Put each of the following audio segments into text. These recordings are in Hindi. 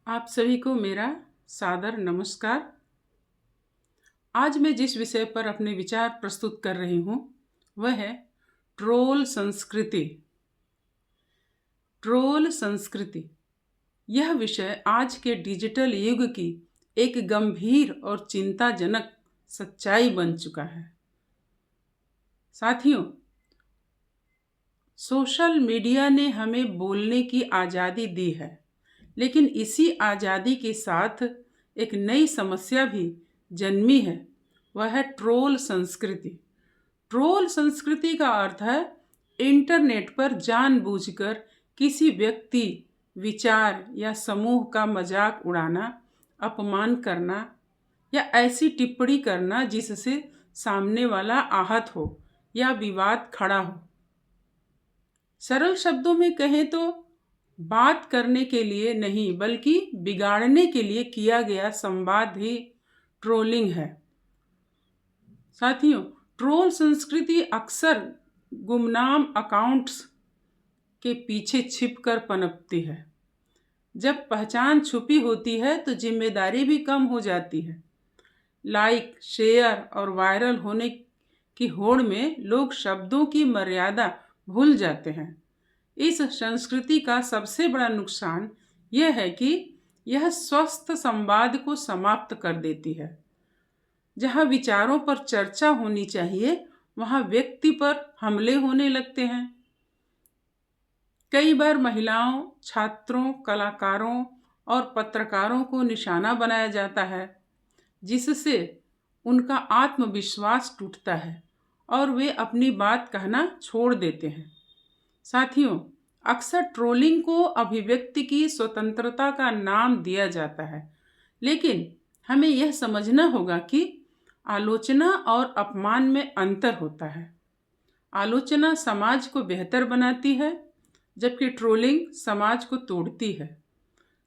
आप सभी को मेरा सादर नमस्कार। आज मैं जिस विषय पर अपने विचार प्रस्तुत कर रही हूँ वह है ट्रोल संस्कृति। ट्रोल संस्कृति यह विषय आज के डिजिटल युग की एक गंभीर और चिंताजनक सच्चाई बन चुका है। साथियों, सोशल मीडिया ने हमें बोलने की आज़ादी दी है, लेकिन इसी आज़ादी के साथ एक नई समस्या भी जन्मी है, वह है ट्रोल संस्कृति। ट्रोल संस्कृति का अर्थ है इंटरनेट पर जानबूझकर किसी व्यक्ति, विचार या समूह का मजाक उड़ाना, अपमान करना या ऐसी टिप्पणी करना जिससे सामने वाला आहत हो या विवाद खड़ा हो। सरल शब्दों में कहें तो बात करने के लिए नहीं बल्कि बिगाड़ने के लिए किया गया संवाद ही ट्रोलिंग है। साथियों, ट्रोल संस्कृति अक्सर गुमनाम अकाउंट्स के पीछे छिपकर पनपती है। जब पहचान छुपी होती है तो जिम्मेदारी भी कम हो जाती है। लाइक, शेयर और वायरल होने की होड़ में लोग शब्दों की मर्यादा भूल जाते हैं। इस संस्कृति का सबसे बड़ा नुकसान यह है कि यह स्वस्थ संवाद को समाप्त कर देती है। जहाँ विचारों पर चर्चा होनी चाहिए वहाँ व्यक्ति पर हमले होने लगते हैं। कई बार महिलाओं, छात्रों, कलाकारों और पत्रकारों को निशाना बनाया जाता है, जिससे उनका आत्मविश्वास टूटता है और वे अपनी बात कहना छोड़ देते हैं। साथियों, अक्सर ट्रोलिंग को अभिव्यक्ति की स्वतंत्रता का नाम दिया जाता है, लेकिन हमें यह समझना होगा कि आलोचना और अपमान में अंतर होता है। आलोचना समाज को बेहतर बनाती है, जबकि ट्रोलिंग समाज को तोड़ती है।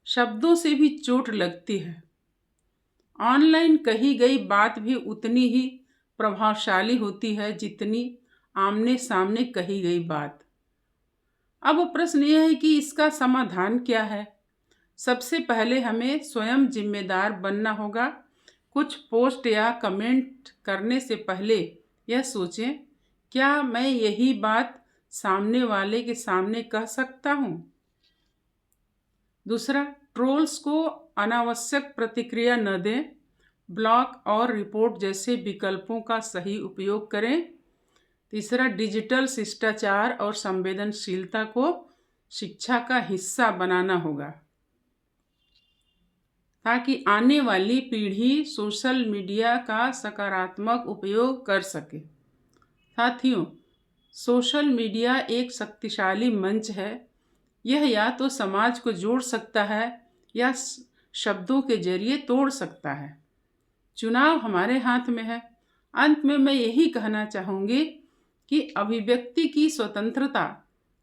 शब्दों से भी चोट लगती है। ऑनलाइन कही गई बात भी उतनी ही प्रभावशाली होती है जितनी आमने सामने कही गई बात। अब प्रश्न यह है कि इसका समाधान क्या है। सबसे पहले हमें स्वयं जिम्मेदार बनना होगा। कुछ पोस्ट या कमेंट करने से पहले यह सोचें, क्या मैं यही बात सामने वाले के सामने कह सकता हूँ। दूसरा, ट्रोल्स को अनावश्यक प्रतिक्रिया न दें। ब्लॉक और रिपोर्ट जैसे विकल्पों का सही उपयोग करें। तीसरा, डिजिटल शिष्टाचार और संवेदनशीलता को शिक्षा का हिस्सा बनाना होगा ताकि आने वाली पीढ़ी सोशल मीडिया का सकारात्मक उपयोग कर सके। साथियों, सोशल मीडिया एक शक्तिशाली मंच है। यह या तो समाज को जोड़ सकता है या शब्दों के जरिए तोड़ सकता है। चुनाव हमारे हाथ में है। अंत में मैं यही कहना चाहूँगी कि अभिव्यक्ति की स्वतंत्रता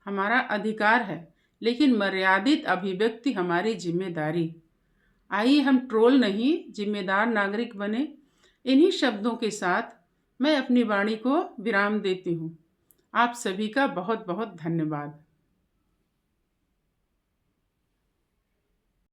हमारा अधिकार है, लेकिन मर्यादित अभिव्यक्ति हमारी जिम्मेदारी। आइए हम ट्रोल नहीं, जिम्मेदार नागरिक बने। इन्हीं शब्दों के साथ मैं अपनी वाणी को विराम देती हूँ। आप सभी का बहुत बहुत धन्यवाद।